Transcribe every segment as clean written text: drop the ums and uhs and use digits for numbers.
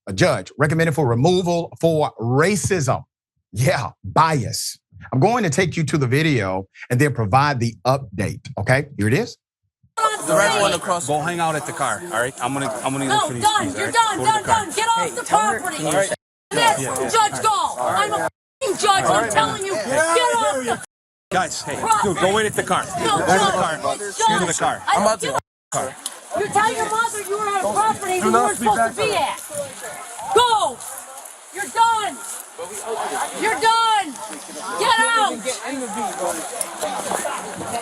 a judge recommended for removal for racism. Yeah, bias. I'm going to take you to the video and then provide the update, okay? Here it is. The red one across. Go hang out at the car, all right? I'm gonna look for these keys, You're done. Get off the property. Yes, Judge Gall. I'm a judge. I'm telling you, get off the guys, hey, dude, go wait at the car. No, go to the car. Go to the car. I'm about to car. You tell your mother you were on a property that you weren't supposed to be at. Go. You're done. You're done. Get out.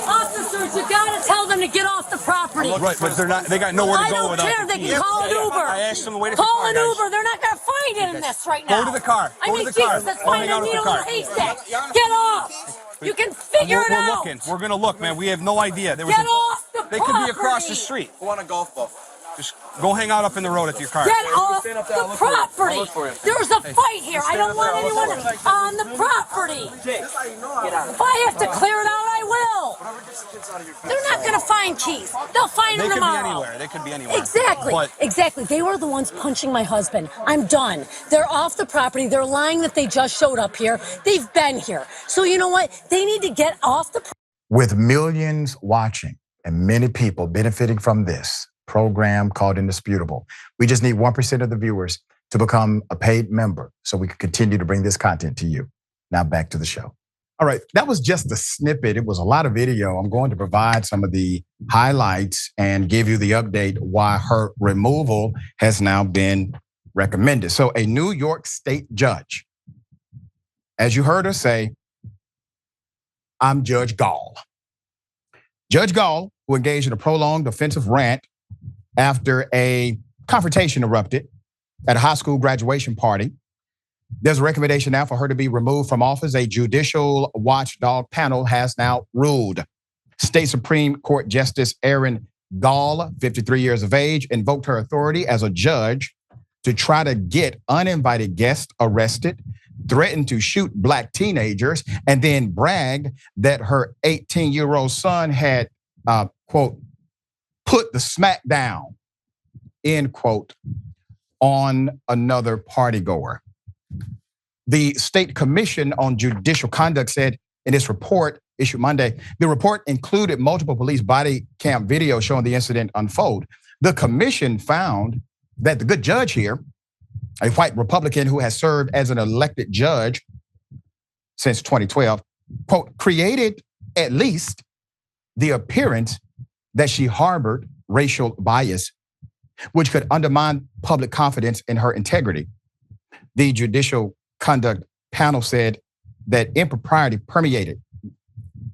Officers, you gotta tell them to get off the property. Right, but they're not. They got nowhere to go without. I don't care. They can call an Uber. I asked them to wait at the car. Call an Uber. They're not gonna find it in this right now. Go to the car. I mean, Jesus, that's finding a needle in a haystack. Get off. You can figure it out. We're looking. We're gonna look, man. We have no idea. Get off the property. They could be across the street. Go on a golf ball. Just go hang out up in the road at your car. Get off the property. There's a fight here. I don't want anyone on the property. If I have to clear it out, I will. They're not going to find keys. They'll find them tomorrow. They could be anywhere. Exactly. They were the ones punching my husband. I'm done. They're off the property. They're lying that they just showed up here. They've been here. So you know what? They need to get off the property. With millions watching and many people benefiting from this program called Indisputable, we just need 1% of the viewers to become a paid member so we can continue to bring this content to you. Now back to the show. All right, that was just a snippet. It was a lot of video. I'm going to provide some of the highlights and give you the update why her removal has now been recommended. So a New York State judge, as you heard her say, I'm Judge Gall. Judge Gall, who engaged in a prolonged offensive rant after a confrontation erupted at a high school graduation party. There's a recommendation now for her to be removed from office. A judicial watchdog panel has now ruled. State Supreme Court Justice Erin Gall, 53 years of age, invoked her authority as a judge to try to get uninvited guests arrested, threatened to shoot black teenagers, and then bragged that her 18-year-old son had, quote, put the smack down, end quote, on another partygoer. The State Commission on Judicial Conduct said in its report issued Monday, the report included multiple police body cam videos showing the incident unfold. The commission found that the good judge here, a white Republican who has served as an elected judge since 2012, quote, created at least the appearance that she harbored racial bias, which could undermine public confidence in her integrity. The Judicial Conduct panel said that impropriety permeated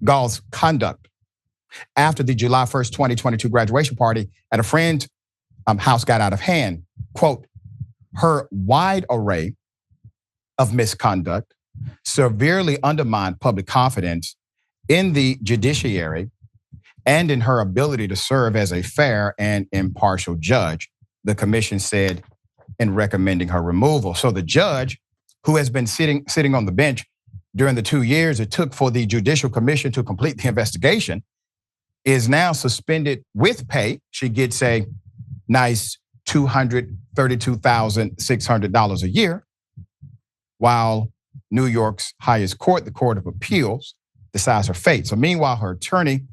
Gall's conduct after the July 1st, 2022 graduation party at a friend's house got out of hand. Quote, her wide array of misconduct severely undermined public confidence in the judiciary and in her ability to serve as a fair and impartial judge, the commission said in recommending her removal. So the judge, who has been sitting on the bench during the 2 years it took for the Judicial Commission to complete the investigation, is now suspended with pay. She gets a nice $232,600 a year, while New York's highest court, the Court of Appeals, decides her fate. So meanwhile, her attorney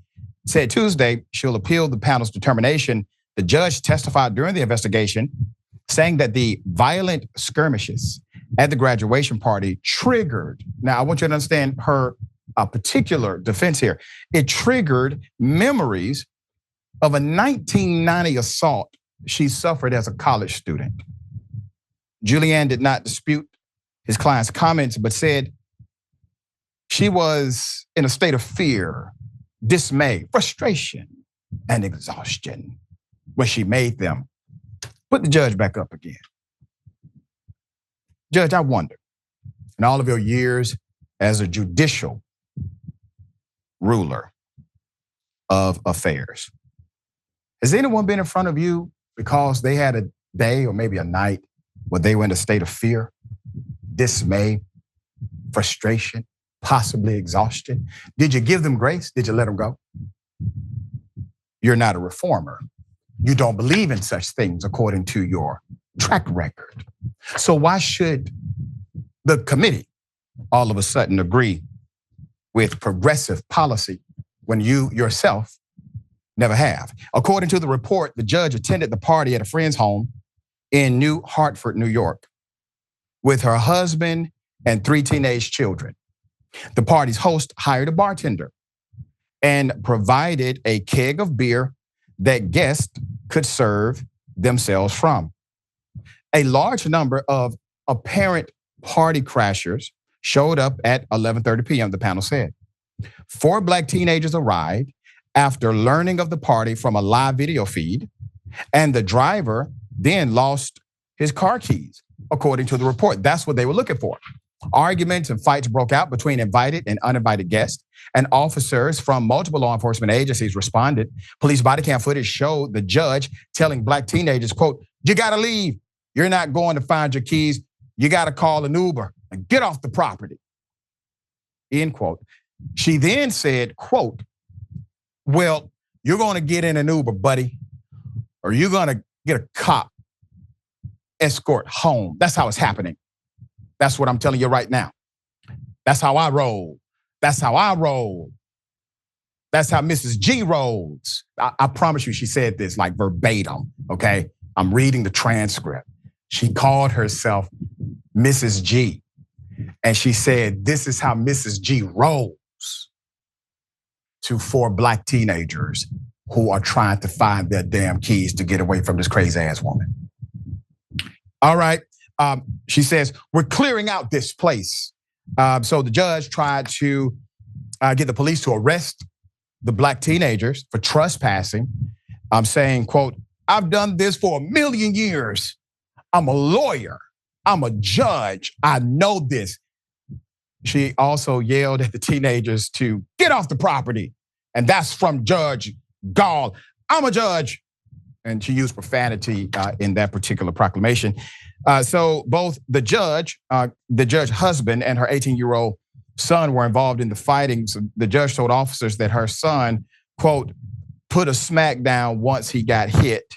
said Tuesday she'll appeal the panel's determination. The judge testified during the investigation, saying that the violent skirmishes at the graduation party triggered, now I want you to understand her particular defense here. It triggered memories of a 1990 assault she suffered as a college student. Julianne did not dispute his client's comments, but said she was in a state of fear, dismay, frustration, and exhaustion when she made them. Put the judge back up again. Judge, I wonder, in all of your years as a judicial ruler of affairs, has anyone been in front of you because they had a day or maybe a night where they were in a state of fear, dismay, frustration, possibly exhaustion? Did you give them grace? Did you let them go? You're not a reformer. You don't believe in such things according to your track record. So why should the committee all of a sudden agree with progressive policy when you yourself never have? According to the report, the judge attended the party at a friend's home in New Hartford, New York, with her husband and 3 teenage children. The party's host hired a bartender and provided a keg of beer that guests could serve themselves from. A large number of apparent party crashers showed up at 11:30 p.m., the panel said. 4 black teenagers arrived after learning of the party from a live video feed, and the driver then lost his car keys, according to the report. That's what they were looking for. Arguments and fights broke out between invited and uninvited guests, and officers from multiple law enforcement agencies responded. Police body cam footage showed the judge telling black teenagers, quote, "You gotta leave. You're not going to find your keys. You gotta call an Uber and get off the property," end quote. She then said, quote, "Well, you're gonna get in an Uber, buddy, or you're gonna get a cop escort home." That's how it's happening. That's what I'm telling you right now. That's how I roll. That's how I roll. That's how Mrs. G rolls. I promise you she said this like verbatim, okay? I'm reading the transcript. She called herself Mrs. G. And she said, "This is how Mrs. G rolls," to 4 black teenagers who are trying to find their damn keys to get away from this crazy ass woman. All right. She says, "We're clearing out this place." So the judge tried to get the police to arrest the black teenagers for trespassing. I'm saying, quote, "I've done this for 1,000,000 years. I'm a lawyer. I'm a judge. I know this." She also yelled at the teenagers to get off the property. And that's from Judge Gall. "I'm a judge." And she used profanity in that particular proclamation. So both the judge husband, and her 18-year-old son were involved in the fighting. So the judge told officers that her son, quote, "put a smack down once he got hit."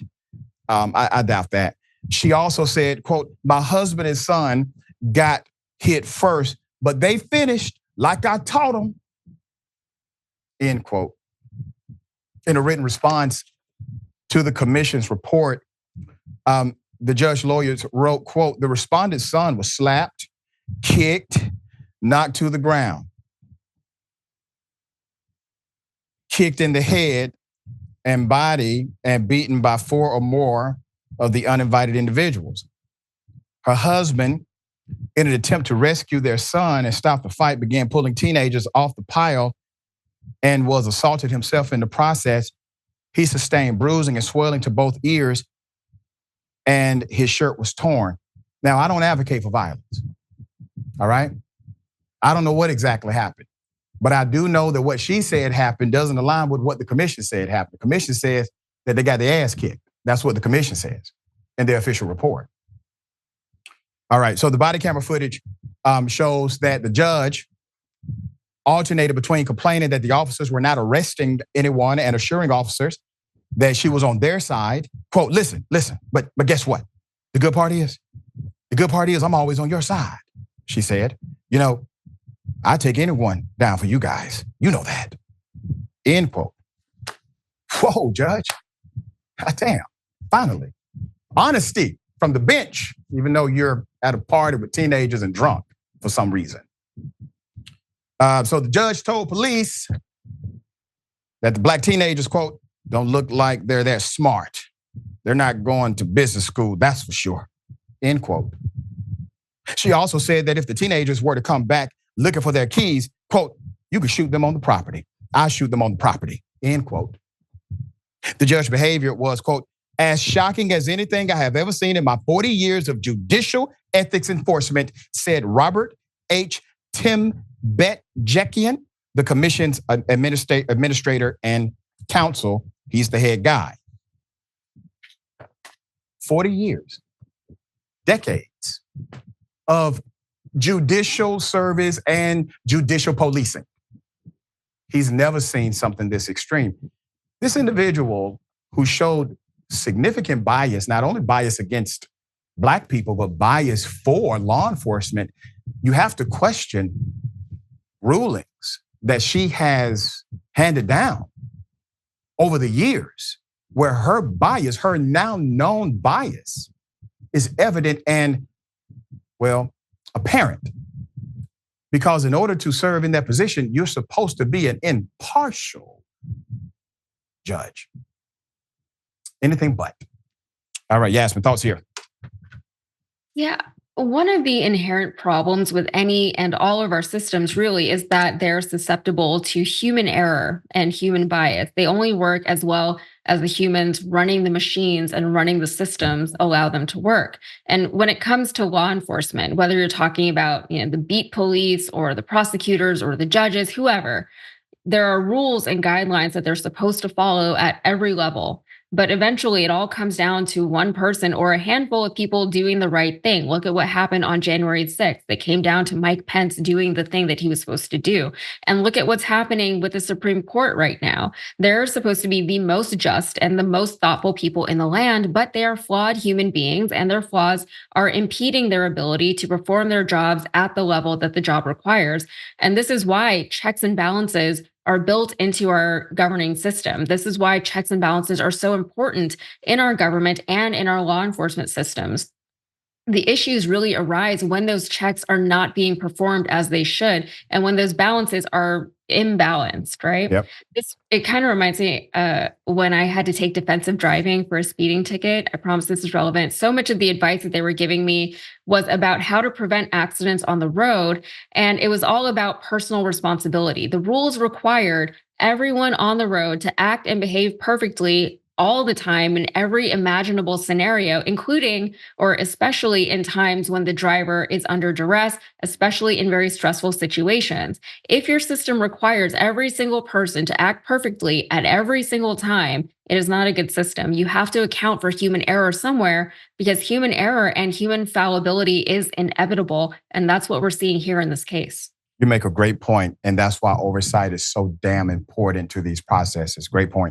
I doubt that. She also said, quote, "My husband and son got hit first, but they finished like I taught them," end quote. In a written response to the commission's report, the judge lawyers wrote, quote, "The respondent's son was slapped, kicked, knocked to the ground, kicked in the head and body, and beaten by 4 or more of the uninvited individuals. Her husband, in an attempt to rescue their son and stop the fight, began pulling teenagers off the pile and was assaulted himself in the process. He sustained bruising and swelling to both ears, and his shirt was torn." Now, I don't advocate for violence, all right? I don't know what exactly happened, but I do know that what she said happened doesn't align with what the commission said happened. The commission says that they got their ass kicked. That's what the commission says in their official report. All right, so the body camera footage shows that the judge alternated between complaining that the officers were not arresting anyone and assuring officers that she was on their side. Quote, listen, but guess what? The good part is I'm always on your side, she said. "You know, I take anyone down for you guys. You know that," end quote. Whoa, Judge. God damn, finally. Honesty from the bench, even though you're at a party with teenagers and drunk for some reason. So the judge told police that the black teenagers, quote, "don't look like they're that smart. They're not going to business school, that's for sure," end quote. She also said that if the teenagers were to come back looking for their keys, quote, "you could shoot them on the property. I shoot them on the property," end quote. The judge's behavior was, quote, "as shocking as anything I have ever seen in my 40 years of judicial ethics enforcement," said Robert H. Timbet-Jekian, the commission's administrator and counsel. He's the head guy. 40 years, decades of judicial service and judicial policing. He's never seen something this extreme. This individual who showed significant bias, not only bias against Black people, but bias for law enforcement, you have to question rulings that she has handed down over the years where her bias, her now known bias, is evident and, well, apparent. Because in order to serve in that position, you're supposed to be an impartial judge. Anything but. All right, Yasmin, thoughts here. Yeah. One of the inherent problems with any and all of our systems really is that they're susceptible to human error and human bias. They only work as well as the humans running the machines and running the systems allow them to work. And when it comes to law enforcement, whether you're talking about, the beat police or the prosecutors or the judges, whoever, there are rules and guidelines that they're supposed to follow at every level. But eventually it all comes down to one person or a handful of people doing the right thing. Look at what happened on January 6th. It came down to Mike Pence doing the thing that he was supposed to do. And look at what's happening with the Supreme Court right now. They're supposed to be the most just and the most thoughtful people in the land, but they are flawed human beings, and their flaws are impeding their ability to perform their jobs at the level that the job requires. And this is why checks and balances are built into our governing system. This is why checks and balances are so important in our government and in our law enforcement systems. The issues really arise when those checks are not being performed as they should, and when those balances are imbalanced, right? Yep. It kind of reminds me when I had to take defensive driving for a speeding ticket. I promise this is relevant. So much of the advice that they were giving me was about how to prevent accidents on the road, and it was all about personal responsibility. The rules required everyone on the road to act and behave perfectly all the time in every imaginable scenario, including or especially in times when the driver is under duress, especially in very stressful situations. If your system requires every single person to act perfectly at every single time, it is not a good system. You have to account for human error somewhere, because human error and human fallibility is inevitable. And that's what we're seeing here in this case. You make a great point, and that's why oversight is so damn important to these processes. Great point.